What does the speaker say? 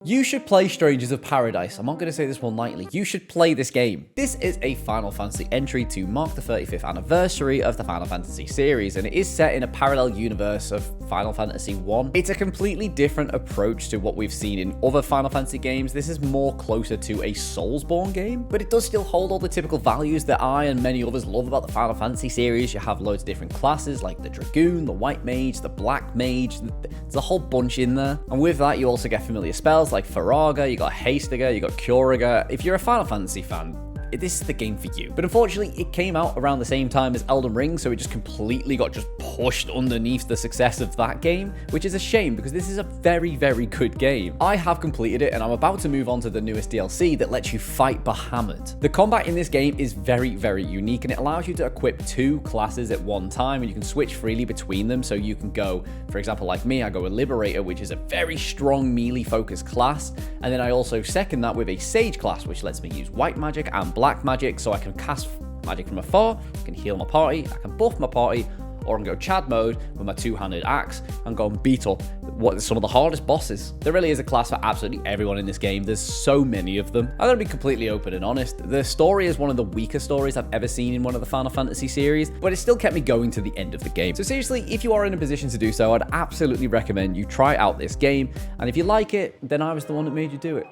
You should play Strangers of Paradise. I'm not going to say this one lightly. You should play this game. This is a Final Fantasy entry to mark the 35th anniversary of the Final Fantasy series, and it is set in a parallel universe of Final Fantasy 1. It's a completely different approach to what we've seen in other Final Fantasy games. This is more closer to a Soulsborne game, but it does still hold all the typical values that I and many others love about the Final Fantasy series. You have loads of different classes like the Dragoon, the White Mage, the Black Mage. There's a whole bunch in there. And with that, you also get familiar spells like Faraga, you got Hastiger, you got Curiga. If you're a Final Fantasy fan, this is the game for you. But unfortunately, it came out around the same time as Elden Ring, so it just completely got pushed underneath the success of that game, which is a shame because this is a very, very good game. I have completed it and I'm about to move on to the newest DLC that lets you fight Bahamut. The combat in this game is very, very unique and it allows you to equip two classes at one time and you can switch freely between them. So you can go, for example, like me, I go a Liberator, which is a very strong melee focused class. And then I also second that with a Sage class, which lets me use white magic and black magic, so I can cast magic from afar, I can heal my party, I can buff my party, or I can go Chad mode with my two-handed axe and go and beat up some of the hardest bosses. There really is a class for absolutely everyone in this game. There's so many of them. I'm going to be completely open and honest. The story is one of the weaker stories I've ever seen in one of the Final Fantasy series, but it still kept me going to the end of the game. So seriously, if you are in a position to do so, I'd absolutely recommend you try out this game. And if you like it, then I was the one that made you do it.